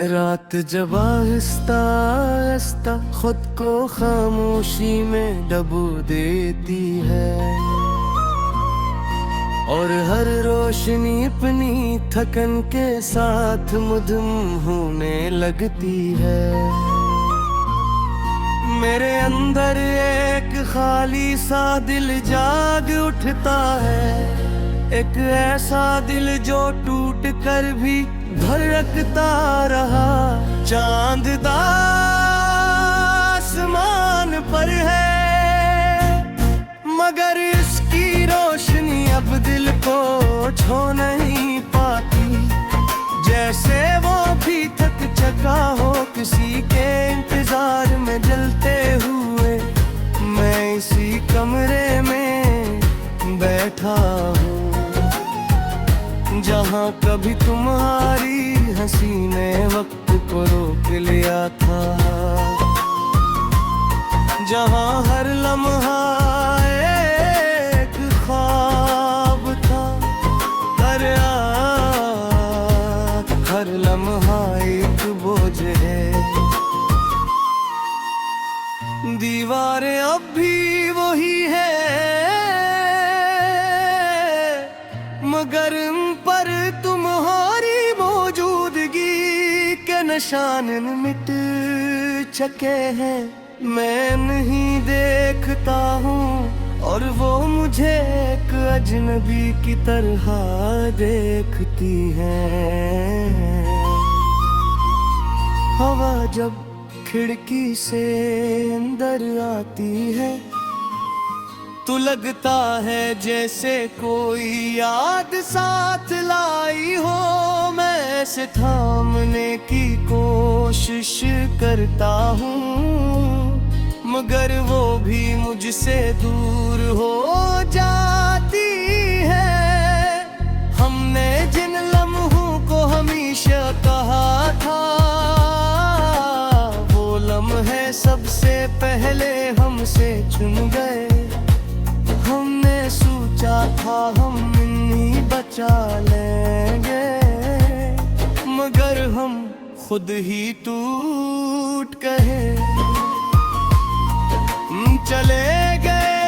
रात जब आहिस्ता आहिस्ता खुद को खामोशी में डबो देती है और हर रोशनी अपनी थकन के साथ मुधम होने लगती है। मेरे अंदर एक खाली सा दिल जाग उठता है, एक ऐसा दिल जो टूट कर भी धड़कता रहा। चांद आसमान पर है मगर इसकी रोशनी अब दिल को छू नहीं पाती, जैसे वो भी थक चका हो किसी के इंतजार में जलते हुए। मैं इसी कमरे में बैठा हूँ जहाँ कभी तुम्हारी हंसी ने वक्त को रोक लिया था, जहाँ हर लम्हा एक ख्वाब था, हर लम्हा एक बोझ है। दीवारें अब भी वही है मगर पर तुम्हारी मौजूदगी के निशान मिट चुके हैं। मैं नहीं देखता हूँ और वो मुझे एक अजनबी की तरह देखती है। हवा जब खिड़की से अंदर आती है तो लगता है जैसे कोई याद साथ लाई हो। मैं ऐसे थामने की कोशिश करता हूँ मगर वो भी मुझसे दूर हो जाती है। हमने जिन लम्हों को हमेशा कहा था वो लम्हे सबसे पहले हमसे चुन गए। हमने सोचा था हम इन्हीं बचा लेंगे मगर हम खुद ही टूट गए। चले गए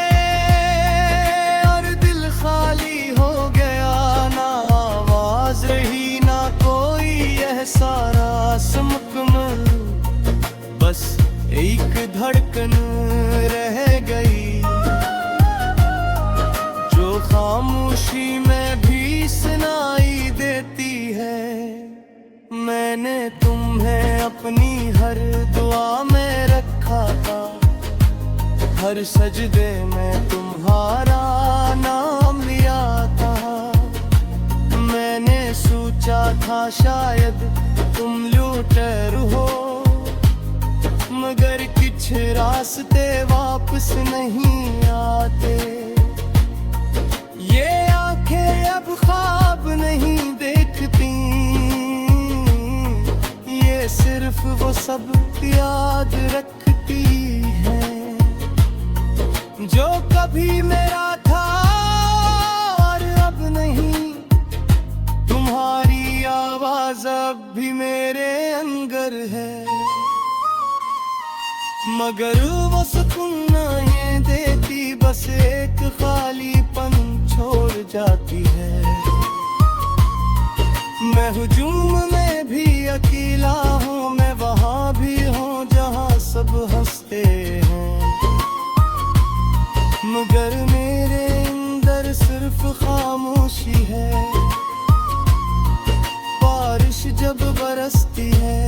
और दिल खाली हो गया, ना आवाज रही ना कोई एहसास मुकम्मल, बस एक धड़कन रह गई जो खामोशी में भी सुनाई देती है। मैंने तुम्हें अपनी हर दुआ में रखा था, हर सजदे में तुम्हारा नाम लिया था। मैंने सोचा था शायद तुम लौटर हो मगर कुछ रास्ते वापस नहीं आते। ये आंखें अब ख्वाब नहीं देखती, ये सिर्फ वो सब याद रखती है जो कभी मेरा था और अब नहीं। तुम्हारी आवाज अब भी मेरे अंदर है मगर वो सुकून ये देती, बस एक खालीपन छोड़ जाती है। मैं हुजूम में भी अकेला हूँ, मैं वहाँ भी हूँ जहाँ सब हंसते हैं मगर मेरे अंदर सिर्फ खामोशी है। बारिश जब बरसती है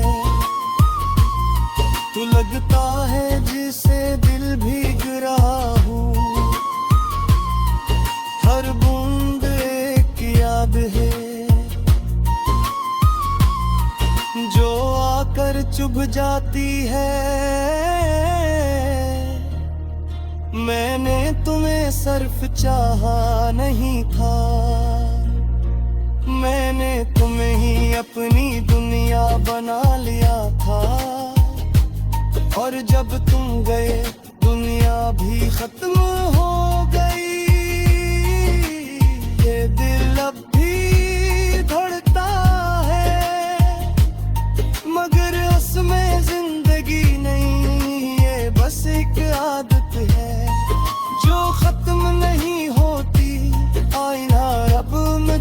तो लगता है जिसे दिल भीग रहा हूँ, हर बूंद एक याद है जो आकर चुभ जाती है। मैंने तुम्हें सिर्फ चाहा नहीं था, मैंने तुम्हें ही अपनी दुनिया बना लिया था और जब तुम गए दुनिया भी खत्म हो गई। ये दिल अब भी धड़कता है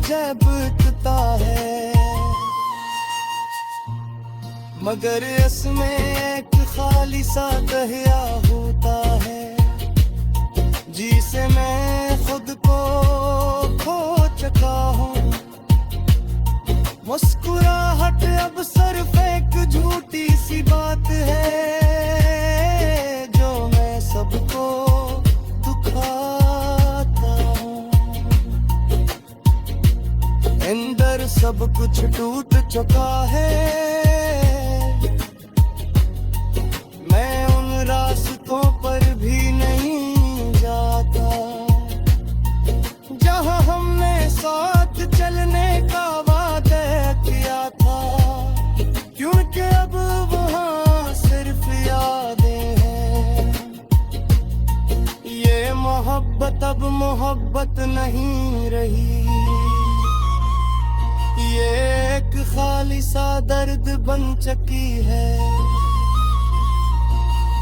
मुझे बिकता है, मगर इसमें एक खाली सा दहिया होता है, जिसे मैं खुद को खो चुका हूँ। मुस्कुराहट अब सिर्फ एक झूठी सी बात है, जो मैं सबको दुखाता हूँ। अंदर सब कुछ टूट चुका है, मैं उन रास्तों पर भी नहीं जाता, जहाँ हमने साथ चलने का वादा किया था, क्योंकि अब वहाँ सिर्फ यादें हैं। ये मोहब्बत अब मोहब्बत नहीं रही, ये एक खाली सा दर्द बन चुकी है,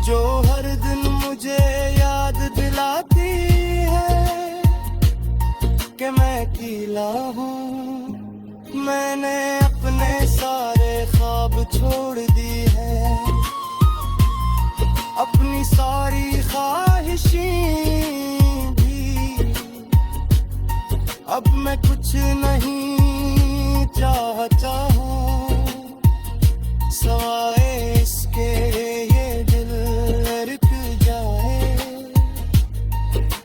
जो हर दिन मुझे याद दिलाती है कि मैं अकेला हूँ। मैंने अपने सारे ख्वाब छोड़ दी है, अपनी सारी ख्वाहिशें भी, अब मैं कुछ नहीं चाहता हूँ, सवाए इसके ये दिल रुक जाए,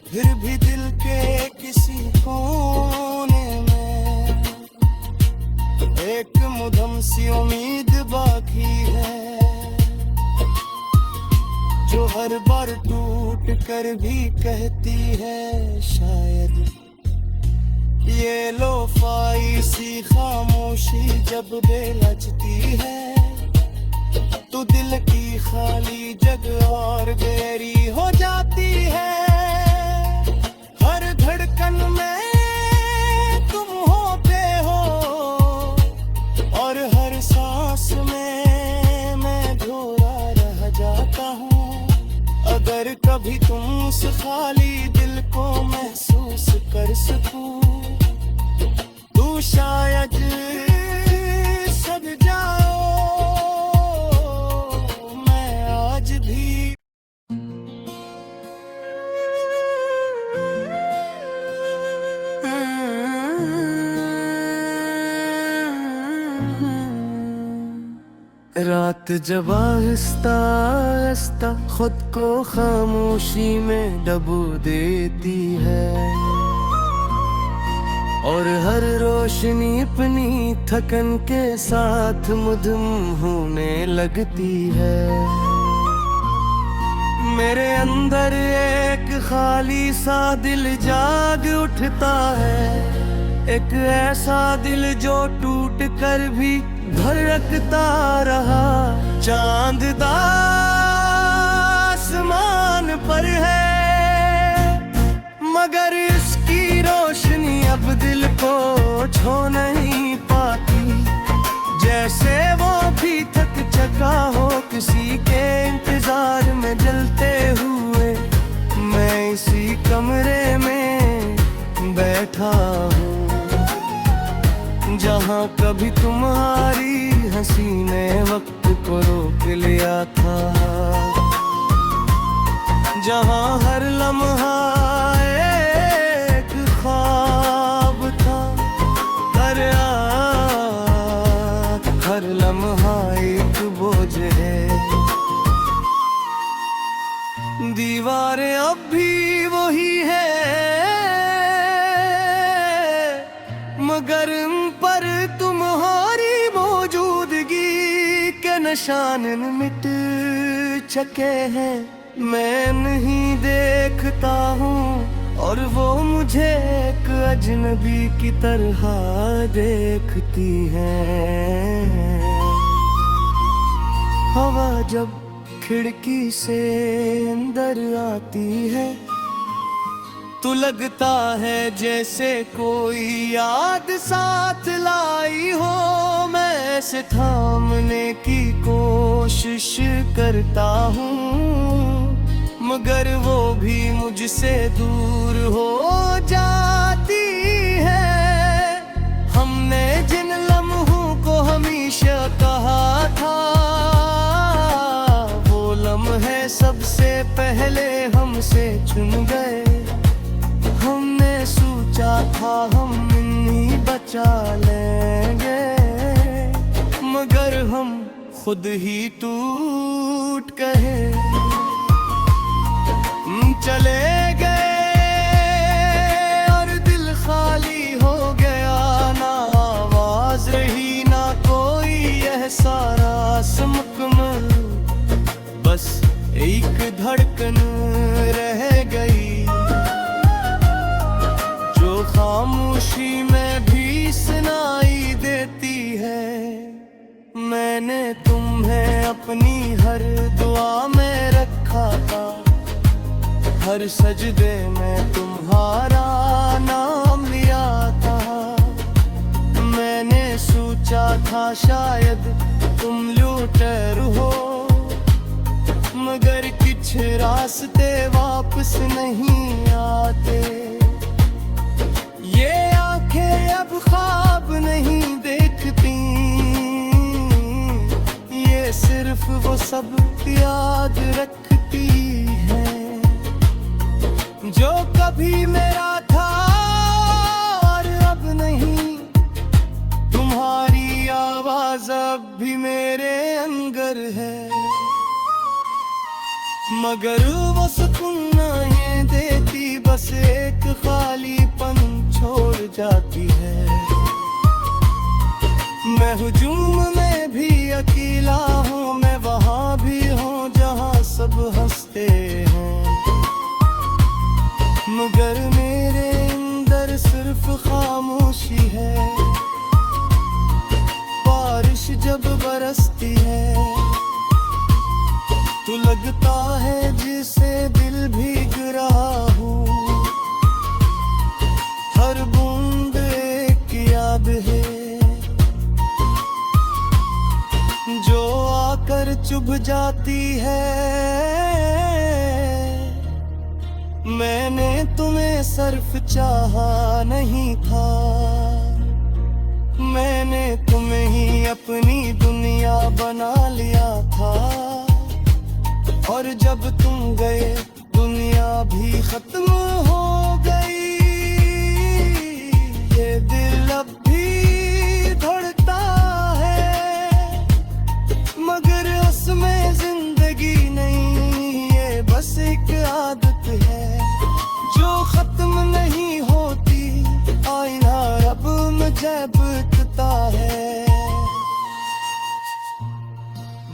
फिर भी दिल के किसी कोने में एक मुदम सी उम्मीद बाकी है, जो हर बार टूट कर भी कहती है शायद ये लोफाई सी खामोशी जब बेलचती है, तो दिल की खाली जगह और गहरी हो जाती है। हर धड़कन में तुम होते हो, और हर सांस में मैं धोरा रह जाता हूँ। अगर कभी तुम उस खाली दिल को महसूस कर सकूं, तू शायद सज जाओ। मैं आज भी रात जब आहिस्ता आहिस्ता खुद को खामोशी में डुबो देती है, और हर रोशनी अपनी थकन के साथ मधुम होने लगती है। मेरे अंदर एक खाली सा दिल जाग उठता है, एक ऐसा दिल जो टूट कर भी धड़कता रहा। चांद आसमान पर है, मगर इसकी रोशनी अब दिल को छू नहीं पाती, जैसे वो भी थक चुका हो किसी के इंतजार में जलते हुए। मैं इसी कमरे में बैठा हूँ, जहाँ कभी तुम्हारी हंसी ने वक्त को रोक लिया था, जहाँ हर लम्हा एक ख्वाब था, हर लम्हा एक बोझ है। दीवारें अब भी वही है, मगर उन पर तुम्हारी मौजूदगी के निशान मिट चुके हैं। मैं नहीं देखता हूँ और वो मुझे एक अजनबी की तरह देखती है। हवा जब खिड़की से अंदर आती है तो लगता है जैसे कोई याद साथ लाई हो। मैं ऐसे थामने की कोशिश करता हूँ, मगर वो भी मुझसे दूर हो जाती है। हमने जिन लम्हों को हमेशा कहा था, वो लम्हे सबसे पहले हमसे चुन गए। हमने सोचा था हम इन्हीं बचा लेंगे, मगर हम खुद ही टूट गए। चले गए और दिल खाली हो गया, ना आवाज रही ना कोई एहसास मुकम्मल, बस एक धड़कन रह गई जो खामोशी में भी सुनाई देती है। मैंने तुम्हें अपनी हर दुआ में रखा था, हर सजदे में तुम्हारा नाम लिया था। मैंने सोचा था शायद तुम लौटर हो, मगर कुछ रास्ते वापस नहीं आते। ये आंखें अब ख्वाब नहीं देखती, ये सिर्फ वो सब याद रखती है जो कभी मेरा था और अब नहीं। तुम्हारी आवाज अब भी मेरे अंदर है, मगर वो सुकून नहीं देती, बस एक खालीपन छोड़ जाती है। मैं हुजूम में भी अकेला हूँ, मैं वहाँ भी हूँ जहाँ सब हंसते हैं, मगर मेरे अंदर सिर्फ खामोशी है। बारिश जब बरसती है तो लगता है जिसे दिल भीग रहा हो, हर बूंद एक याद है जो आकर चुभ जाती है। मैंने तुम्हें सिर्फ चाहा नहीं था, मैंने तुम्हें ही अपनी दुनिया बना लिया था, और जब तुम गए दुनिया भी खत्म हो गई। ये दिल अब भी धड़कता है, मगर उसमें जिंदगी नहीं, ये बस एक आदत है जो खत्म नहीं होती। आईना रब मुझे बकता है,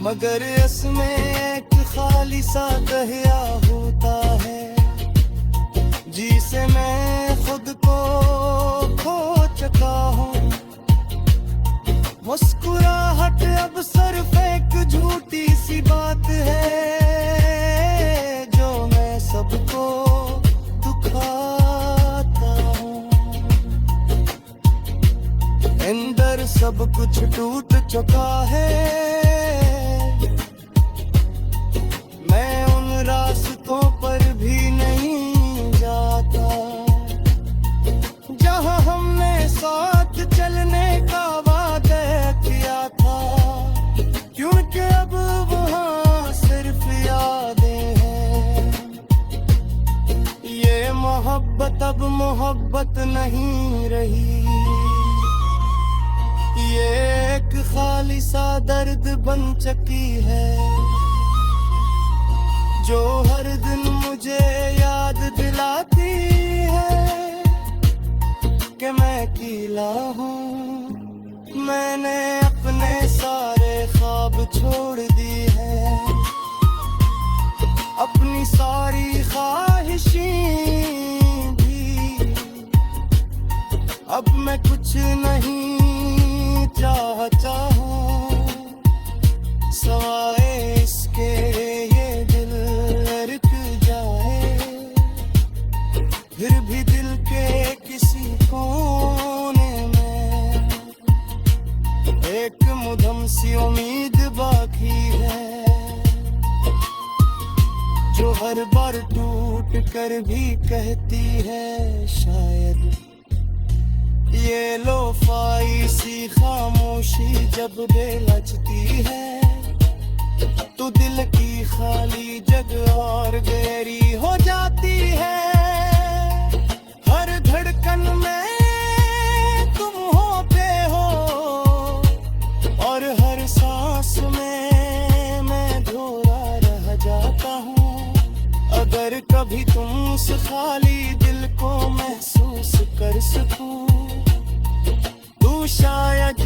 मगर इसमें एक खाली सा दहिया होता है जिसे मैं खुद को खो चुका हूँ। मुस्कुराहट अब सिर्फ एक झूठी सी बात है जो मैं सबको दुखाता हूँ। अंदर सब कुछ टूट चुका है, मैं उन रास्तों पर भी नहीं जाता जहां हमने साथ चलने का वादा किया था, क्योंकि अब वहां सिर्फ यादें हैं। ये मोहब्बत अब मोहब्बत नहीं रही, ये एक खाली सा दर्द बन चुकी है जो हर दिन मुझे याद दिलाती है कि मैं अकेला हूँ। मैंने अपने सारे ख्वाब छोड़ दिए हैं, अपनी सारी ख्वाहिशें भी, अब मैं कुछ नहीं चाहता हूँ सवाए इसके ये दिल रुक जाए। फिर भी दिल के किसी कोने में एक मुदम सी उम्मीद बाकी है जो हर बार टूट कर भी कहती है शायद ये लोफाई सी खामोशी जब बेलचती है, तो दिल की खाली जगह और गहरी हो जाती है। हर धड़कन में तुम होते हो, और हर सांस में मैं धोरा रह जाता हूँ। अगर कभी तुम उस खाली दिल को महसूस कर सकूं, तो शायद